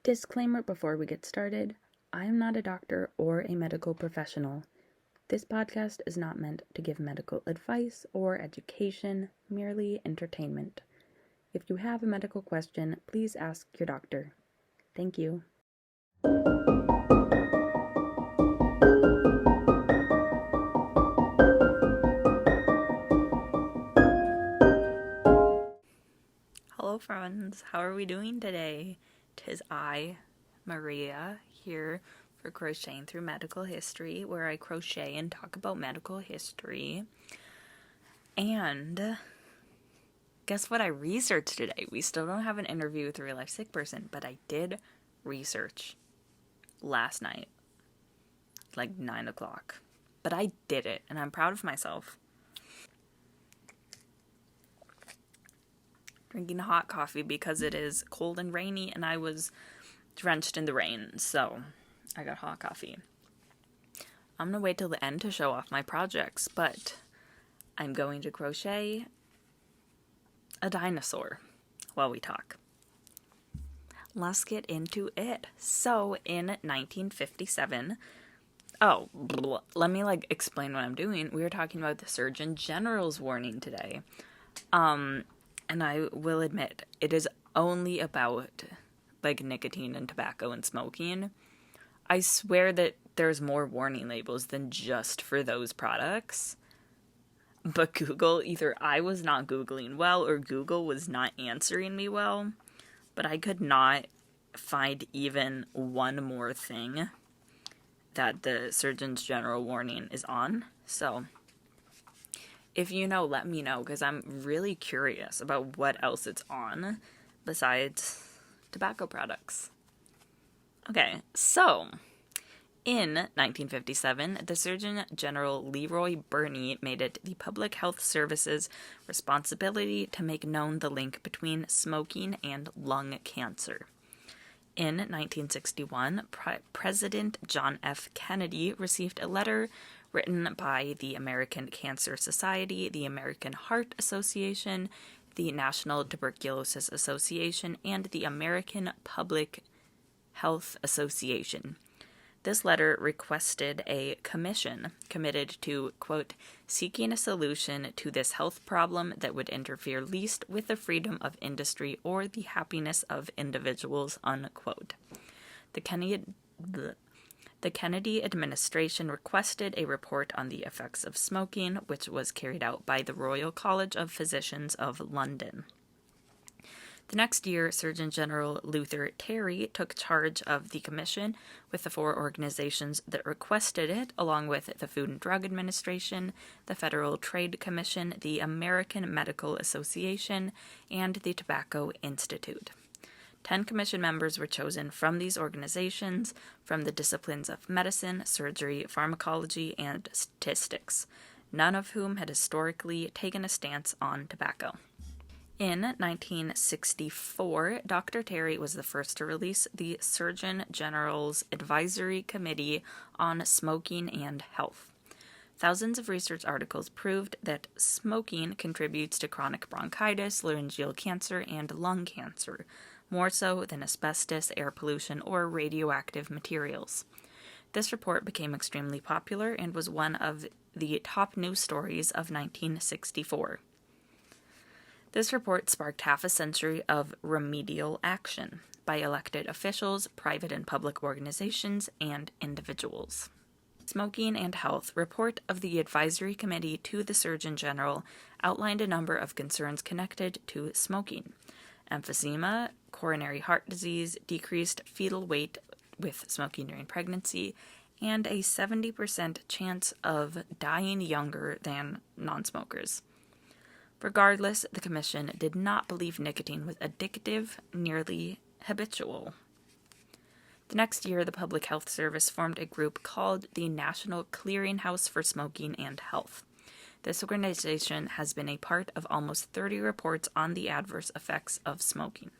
Disclaimer before we get started, I am not a doctor or a medical professional. This podcast is not meant to give medical advice or education, merely entertainment. If you have a medical question, please ask your doctor. Thank you. Hello friends, how are we doing today? 'Tis I, Maria, here for Crocheting Through Medical History, where I crochet and talk about medical history. And guess what I researched today? We still don't have an interview with a real life sick person, but I did research last night, like 9 o'clock. But I did it, and I'm proud of myself. Drinking hot coffee because it is cold and rainy, and I was drenched in the rain, so I got hot coffee. I'm gonna wait till the end to show off my projects, but I'm going to crochet a dinosaur while we talk. Let's get into it. So, in 1957, let me explain what I'm doing. We were talking about the Surgeon General's warning today. And I will admit, it is only about, nicotine and tobacco and smoking. I swear that there's more warning labels than just for those products. But Google, either I was not Googling well or Google was not answering me well. But I could not find even one more thing that the Surgeon General warning is on. So if you know, let me know, because I'm really curious about what else it's on besides tobacco products. Okay, so in 1957, the Surgeon General Leroy Burney made it the Public Health Service's responsibility to make known the link between smoking and lung cancer. In 1961, President John F. Kennedy received a letter written by the American Cancer Society, the American Heart Association, the National Tuberculosis Association, and the American Public Health Association. This letter requested a commission committed to, quote, seeking a solution to this health problem that would interfere least with the freedom of industry or the happiness of individuals, unquote. The Kennedy administration requested a report on the effects of smoking, which was carried out by the Royal College of Physicians of London. The next year, Surgeon General Luther Terry took charge of the commission with the 4 organizations that requested it, along with the Food and Drug Administration, the Federal Trade Commission, the American Medical Association, and the Tobacco Institute. 10 commission members were chosen from these organizations from the disciplines of medicine, surgery, pharmacology, and statistics, none of whom had historically taken a stance on tobacco. In 1964, Dr. Terry was the first to release the Surgeon General's Advisory Committee on Smoking and Health. Thousands of research articles proved that smoking contributes to chronic bronchitis, laryngeal cancer, and lung cancer, more so than asbestos, air pollution, or radioactive materials. This report became extremely popular and was one of the top news stories of 1964. This report sparked half a century of remedial action by elected officials, private and public organizations, and individuals. Smoking and Health report of the Advisory Committee to the Surgeon General outlined a number of concerns connected to smoking: emphysema, coronary heart disease, decreased fetal weight with smoking during pregnancy, and a 70% chance of dying younger than non-smokers. Regardless, the Commission did not believe nicotine was addictive, nearly habitual. The next year, the Public Health Service formed a group called the National Clearinghouse for Smoking and Health. This organization has been a part of almost 30 reports on the adverse effects of smoking.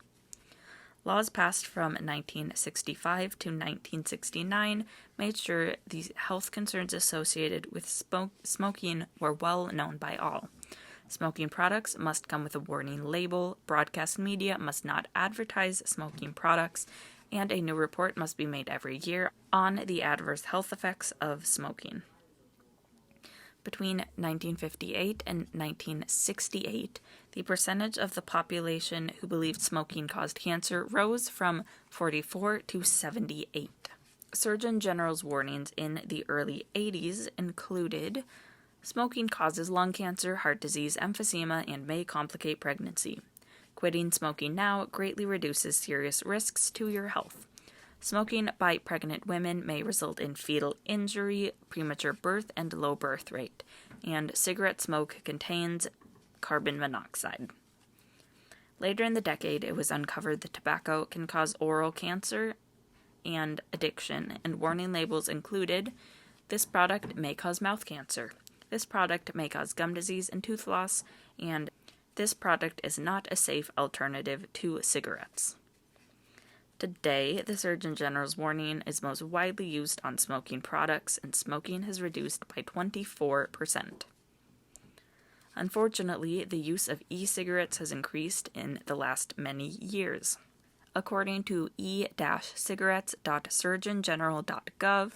Laws passed from 1965 to 1969 made sure the health concerns associated with smoking were well known by all. Smoking products must come with a warning label, broadcast media must not advertise smoking products, and a new report must be made every year on the adverse health effects of smoking. Between 1958 and 1968, the percentage of the population who believed smoking caused cancer rose from 44 to 78. Surgeon General's warnings in the early 80s included smoking causes lung cancer, heart disease, emphysema, and may complicate pregnancy. Quitting smoking now greatly reduces serious risks to your health. Smoking by pregnant women may result in fetal injury, premature birth, and low birth rate, and cigarette smoke contains carbon monoxide. Later in the decade, it was uncovered that tobacco can cause oral cancer and addiction, and warning labels included, "This product may cause mouth cancer. This product may cause gum disease and tooth loss," and "This product is not a safe alternative to cigarettes." Today, the Surgeon General's warning is most widely used on smoking products, and smoking has reduced by 24%. Unfortunately, the use of e-cigarettes has increased in the last many years. According to e-cigarettes.surgeongeneral.gov,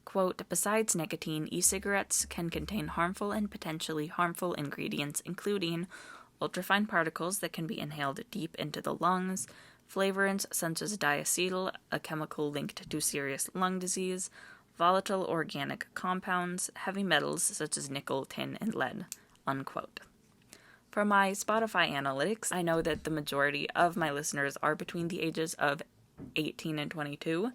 quote, "Besides nicotine, e-cigarettes can contain harmful and potentially harmful ingredients, including ultrafine particles that can be inhaled deep into the lungs, flavorants such as diacetyl, a chemical linked to serious lung disease, volatile organic compounds, heavy metals such as nickel, tin, and lead," unquote. From my Spotify analytics, I know that the majority of my listeners are between the ages of 18 and 22.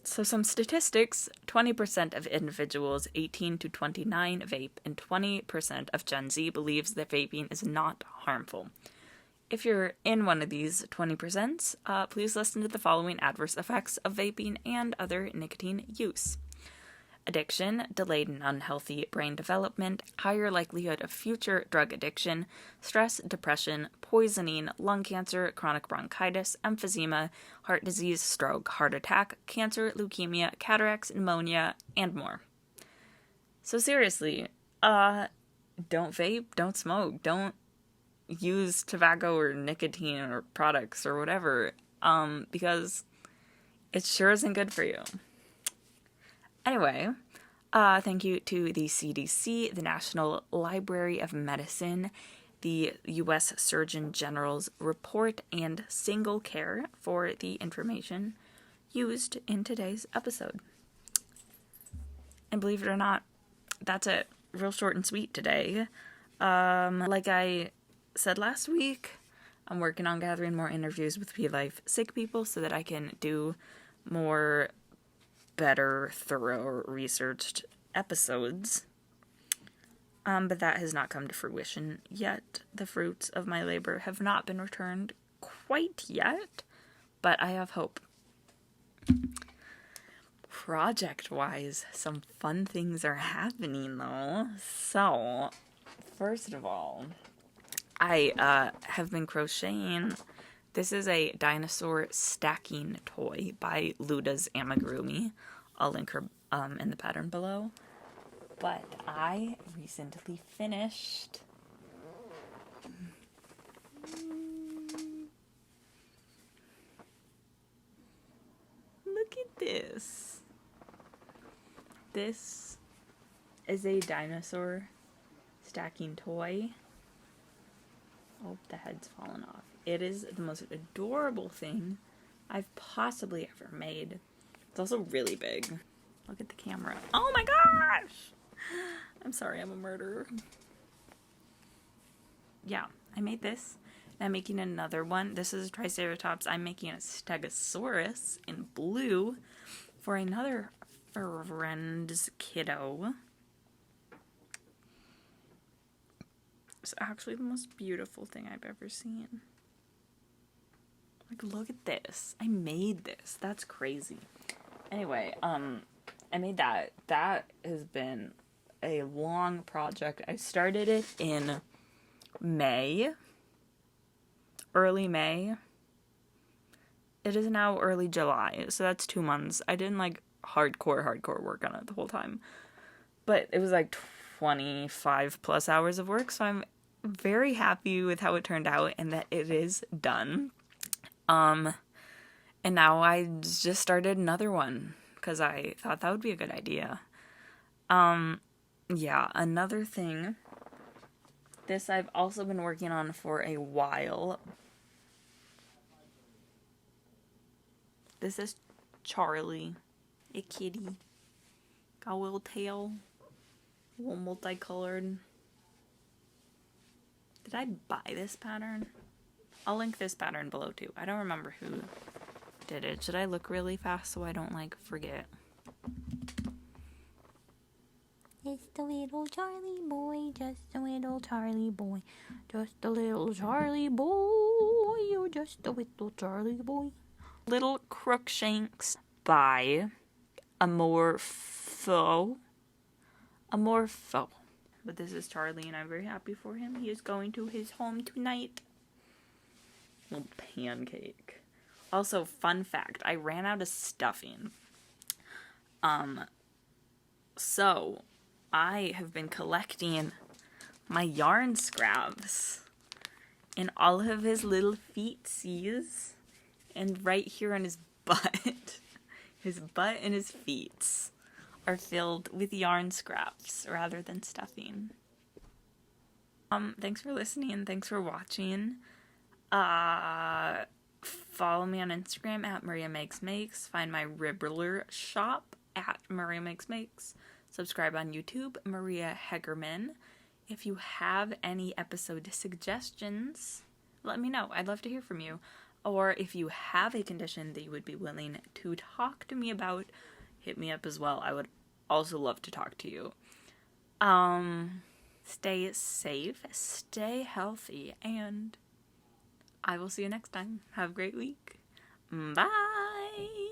So some statistics: 20% of individuals 18 to 29 vape, and 20% of Gen Z believes that vaping is not harmful. If you're in one of these 20%, please listen to the following adverse effects of vaping and other nicotine use. Addiction, delayed and unhealthy brain development, higher likelihood of future drug addiction, stress, depression, poisoning, lung cancer, chronic bronchitis, emphysema, heart disease, stroke, heart attack, cancer, leukemia, cataracts, pneumonia, and more. So seriously, don't vape, don't smoke, don't use tobacco or nicotine or products or whatever, because it sure isn't good for you. Anyway, thank you to the CDC, the National Library of Medicine, the U.S. Surgeon General's report, and Single Care for the information used in today's episode. And believe it or not, that's it. Real short and sweet today. Like I said last week, I'm working on gathering more interviews with real-life sick people so that I can do more better, thorough, researched episodes. But that has not come to fruition yet. The fruits of my labor have not been returned quite yet, but I have hope. Project-wise, some fun things are happening, though. So, first of all, I have been crocheting. This is a dinosaur stacking toy by Luda's Amigurumi. I'll link her in the pattern below. But I recently finished look at this. This is a dinosaur stacking toy. Oh, the head's fallen off. It is the most adorable thing I've possibly ever made. It's also really big. Look at the camera. Oh my gosh! I'm sorry, I'm a murderer. Yeah, I made this. And I'm making another one. This is a Triceratops. I'm making a Stegosaurus in blue for another friend's kiddo. It's actually the most beautiful thing I've ever seen. Like, look at this. I made this. That's crazy. Anyway, I made that. That has been a long project. I started it in May. Early May. It is now early July, so that's 2 months. I didn't, hardcore work on it the whole time. But it was, 25 plus hours of work, so I'm very happy with how it turned out and that it is done. And now I just started another one because I thought that would be a good idea. Yeah, another thing. This I've also been working on for a while. This is Charlie, a kitty. Got a little tail, a little multicolored. Did I buy this pattern? I'll link this pattern below too. I don't remember who did it. Should I look really fast so I don't forget? It's the little Charlie boy, just a little Charlie boy, just a little Charlie boy, you're just a little Charlie boy. Little Crookshanks by Amorpho. But this is Charlie and I'm very happy for him. He is going to his home tonight. Little pancake. Also, fun fact, I ran out of stuffing. So I have been collecting my yarn scraps in all of his little feetsies and right here on his butt. His butt and his feet are filled with yarn scraps rather than stuffing. Thanks for listening. Thanks for watching. Follow me on Instagram at Maria Makes Makes. Find my Ribbler shop at Maria Makes Makes. Subscribe on YouTube, Maria Hegerman. If you have any episode suggestions, let me know. I'd love to hear from you. Or if you have a condition that you would be willing to talk to me about, hit me up as well. I would also love to talk to you. Stay safe, stay healthy, and I will see you next time. Have a great week. Bye!